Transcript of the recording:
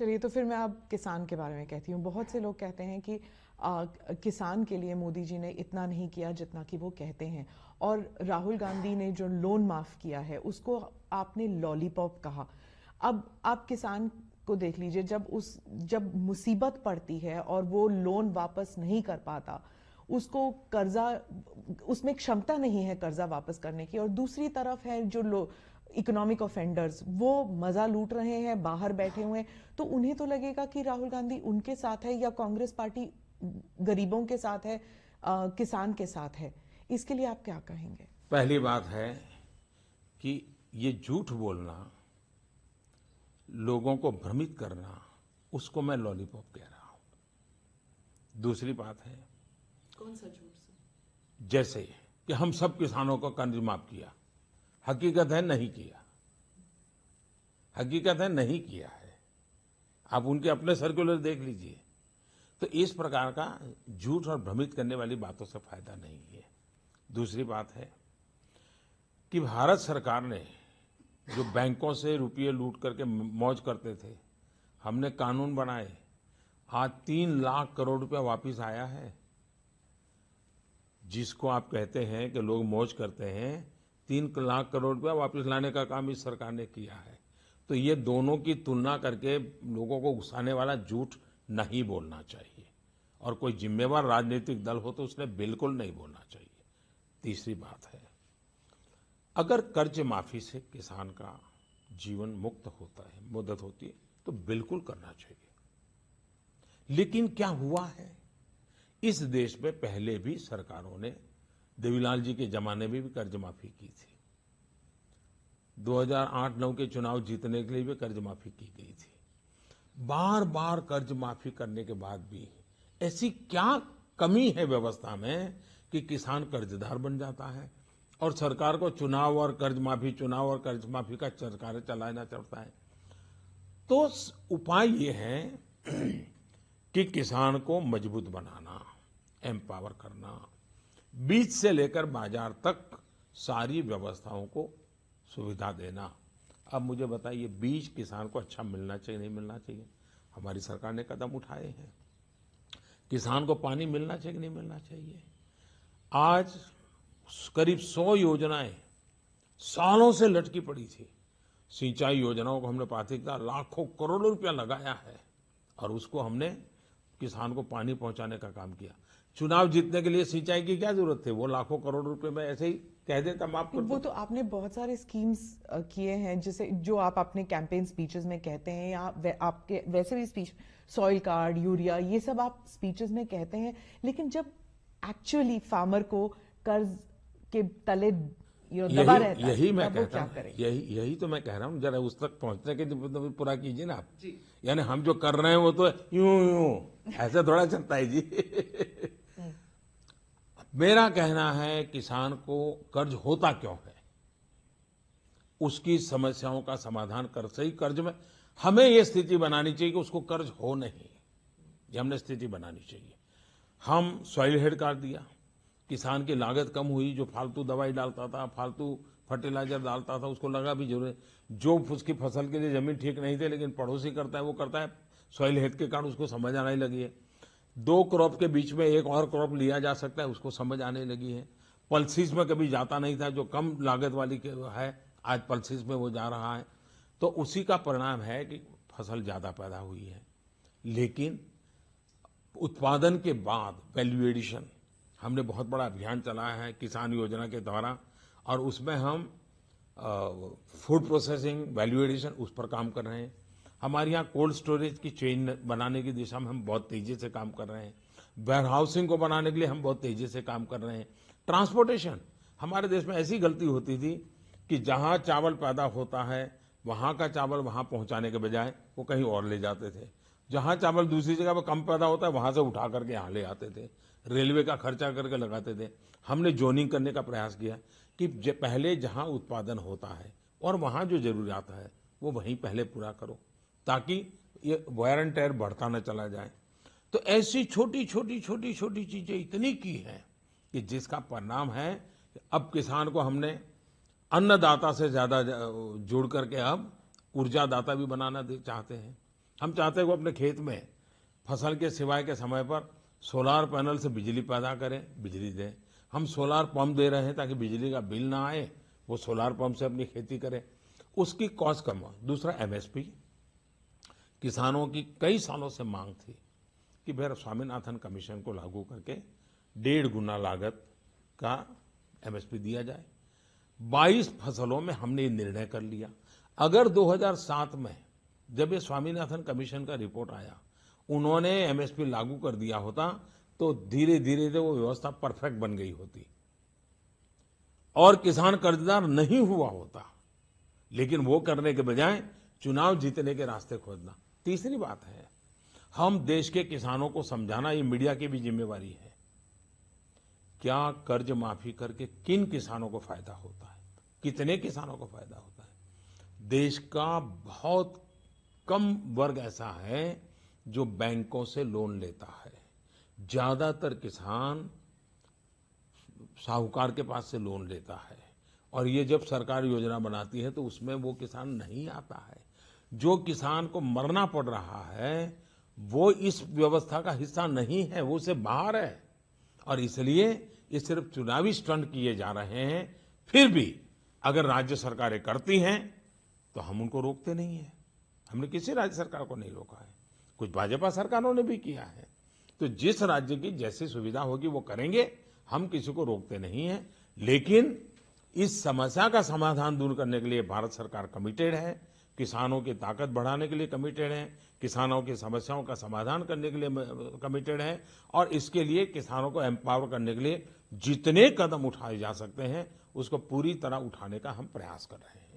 चलिए, तो फिर मैं अब किसान के बारे में कहती हूँ। बहुत से लोग कहते हैं कि किसान के लिए मोदी जी ने इतना नहीं किया जितना कि वो कहते हैं, और राहुल गांधी ने जो लोन माफ किया है उसको आपने लॉलीपॉप कहा। अब आप किसान को देख लीजिए, जब मुसीबत पड़ती है और वो लोन वापस नहीं कर पाता, उसको कर्जा, उसमें क्षमता नहीं है कर्जा वापस करने की, और दूसरी तरफ है जो लोग इकोनॉमिक ऑफेंडर्स, वो मजा लूट रहे हैं, बाहर बैठे हुए हैं। तो उन्हें तो लगेगा कि राहुल गांधी उनके साथ है, या कांग्रेस पार्टी गरीबों के साथ है, किसान के साथ है। इसके लिए आप क्या कहेंगे? पहली बात है कि ये झूठ बोलना, लोगों को भ्रमित करना, उसको मैं लॉलीपॉप कह रहा हूं। दूसरी बात है, कौन सा झूठ सर? जैसे कि हम सब किसानों को कर्ज माफ किया, हकीकत है नहीं किया। हकीकत है नहीं किया है। आप उनके अपने सर्कुलर देख लीजिए। तो इस प्रकार का झूठ और भ्रमित करने वाली बातों से फायदा नहीं है। दूसरी बात है कि भारत सरकार ने जो बैंकों से रुपये लूट करके मौज करते थे, हमने कानून बनाए। आज 3 लाख करोड़ रुपया वापस आया है। जिसको आप कहते हैं कि लोग मौज करते हैं, 3 लाख करोड़ रुपया वापस लाने का काम इस सरकार ने किया है। तो ये दोनों की तुलना करके लोगों को उकसाने वाला झूठ नहीं बोलना चाहिए, और कोई जिम्मेवार राजनीतिक दल हो तो उसने बिल्कुल नहीं बोलना चाहिए। तीसरी बात है, अगर कर्ज माफी से किसान का जीवन मुक्त होता है, मदद होती है, तो बिल्कुल करना चाहिए। लेकिन क्या हुआ है, इस देश में पहले भी सरकारों ने, देवीलाल जी के जमाने में भी कर्ज माफी की थी। 2008-9 के चुनाव जीतने के लिए भी कर्ज माफी की गई थी। बार बार कर्ज माफी करने के बाद भी ऐसी क्या कमी है व्यवस्था में कि किसान कर्जदार बन जाता है, और सरकार को चुनाव और कर्ज माफी का सरकार चलाना चलता है। तो उपाय ये है कि किसान को मजबूत बनाना, एम्पावर करना, बीज से लेकर बाजार तक सारी व्यवस्थाओं को सुविधा देना। अब मुझे बताइए, बीज किसान को अच्छा मिलना चाहिए नहीं मिलना चाहिए? हमारी सरकार ने कदम उठाए हैं। किसान को पानी मिलना चाहिए नहीं मिलना चाहिए? आज करीब 100 योजनाएं सालों से लटकी पड़ी थी। सिंचाई योजनाओं को हमने प्राथमिकता, लाखों करोड़ों रुपया लगाया है, और उसको हमने किसान को पानी पहुंचाने का काम किया। चुनाव जीतने के लिए सिंचाई की क्या जरूरत थी? वो लाखों करोड़ रुपए में ऐसे ही कह देता माफ कर वो दो। तो आपने बहुत सारे स्कीम्स किए हैं, जैसे जो आप अपने कैंपेन स्पीचेस में कहते हैं, या आपके वैसे भी स्पीच, सॉइल कार्ड, यूरिया, ये सब आप स्पीचेस में कहते हैं। लेकिन जब एक्चुअली फार्मर को कर्ज के तले दबा यही रहता यही है, मैं तब वो कहता क्या हूँ, करेंगे? यही तो मैं कह रहा हूँ। जरा उस तक पहुंचने के लिए पूरा कीजिए ना आप। यानी हम जो कर रहे हैं वो तो यूं यूं ऐसे थोड़ा चलता है जी। मेरा कहना है, किसान को कर्ज होता क्यों है, उसकी समस्याओं का समाधान कर, सही कर्ज में हमें ये स्थिति बनानी चाहिए कि उसको कर्ज हो नहीं, ये हमने स्थिति बनानी चाहिए। हम सॉइल हेल्थ कार्ड दिया, किसान की लागत कम हुई। जो फालतू दवाई डालता था, फालतू फर्टिलाइजर डालता था, उसको लगा भी जरूरत। जो उसकी फसल के लिए जमीन ठीक नहीं थी, लेकिन पड़ोसी करता है वो करता है, सॉइल हेल्थ के कारण उसको समझ आने लगी है। 2 क्रॉप के बीच में एक और क्रॉप लिया जा सकता है, उसको समझ आने लगी है। पल्सिस में कभी जाता नहीं था, जो कम लागत वाली है, आज पल्सिस में वो जा रहा है। तो उसी का परिणाम है कि फसल ज्यादा पैदा हुई है। लेकिन उत्पादन के बाद वैल्यू एडिशन, हमने बहुत बड़ा अभियान चलाया है किसान योजना के द्वारा, और उसमें हम फूड प्रोसेसिंग, वैल्यू एडिशन, उस पर काम कर रहे हैं। हमारे यहाँ कोल्ड स्टोरेज की चेन बनाने की दिशा में हम बहुत तेजी से काम कर रहे हैं। वेयर हाउसिंग को बनाने के लिए हम बहुत तेजी से काम कर रहे हैं। ट्रांसपोर्टेशन, हमारे देश में ऐसी गलती होती थी कि जहां चावल पैदा होता है, वहां का चावल वहां पहुंचाने के बजाय वो कहीं और ले जाते थे। जहां चावल दूसरी जगह पर कम पैदा होता है, वहां से उठा करके यहाँ ले आते थे, रेलवे का खर्चा करके लगाते थे। हमने जोनिंग करने का प्रयास किया कि पहले जहां उत्पादन होता है और वहां जो जरूरियात है वो वहीं पहले पूरा करो, ताकि ये वायर एंड टेयर बढ़ता न चला जाए। तो ऐसी छोटी छोटी छोटी छोटी चीजें इतनी की हैं कि जिसका परिणाम है कि अब किसान को हमने अन्नदाता से ज्यादा जोड़ करके अब ऊर्जादाता भी बनाना चाहते हैं। हम चाहते हैं वो अपने खेत में फसल के सिवाय के समय पर सोलार पैनल से बिजली पैदा करें, बिजली दें। हम सोलार पंप दे रहे हैं ताकि बिजली का बिल ना आए, वो सोलार पंप से अपनी खेती करें, उसकी कॉस्ट कम हो। दूसरा एमएसपी, किसानों की कई सालों से मांग थी कि भाई स्वामीनाथन कमीशन को लागू करके 1.5 गुना लागत का एमएसपी दिया जाए। 22 फसलों में हमने ये निर्णय कर लिया। अगर 2007 में जब ये स्वामीनाथन कमीशन का रिपोर्ट आया, उन्होंने एमएसपी लागू कर दिया होता तो धीरे धीरे वो व्यवस्था परफेक्ट बन गई होती और किसान कर्जदार नहीं हुआ होता। लेकिन वो करने के बजाय चुनाव जीतने के रास्ते खोजना। तीसरी बात है, हम देश के किसानों को समझाना, ये मीडिया की भी जिम्मेवारी है। क्या कर्ज माफी करके किन किसानों को फायदा होता है, कितने किसानों को फायदा होता है। देश का बहुत कम वर्ग ऐसा है जो बैंकों से लोन लेता है। ज्यादातर किसान साहूकार के पास से लोन लेता है और ये जब सरकार योजना बनाती है तो उसमें वो किसान नहीं आता है। जो किसान को मरना पड़ रहा है वो इस व्यवस्था का हिस्सा नहीं है, वो उससे बाहर है। और इसलिए ये सिर्फ चुनावी स्टंट किए जा रहे हैं। फिर भी अगर राज्य सरकारें करती हैं तो हम उनको रोकते नहीं हैं। हमने किसी राज्य सरकार को नहीं रोका है, कुछ भाजपा सरकारों ने भी किया है। तो जिस राज्य की जैसी सुविधा होगी वो करेंगे, हम किसी को रोकते नहीं हैं। लेकिन इस समस्या का समाधान दूर करने के लिए भारत सरकार कमिटेड है, किसानों की ताकत बढ़ाने के लिए कमिटेड है, किसानों की समस्याओं का समाधान करने के लिए कमिटेड है और इसके लिए किसानों को एम्पावर करने के लिए जितने कदम उठाए जा सकते हैं उसको पूरी तरह उठाने का हम प्रयास कर रहे हैं।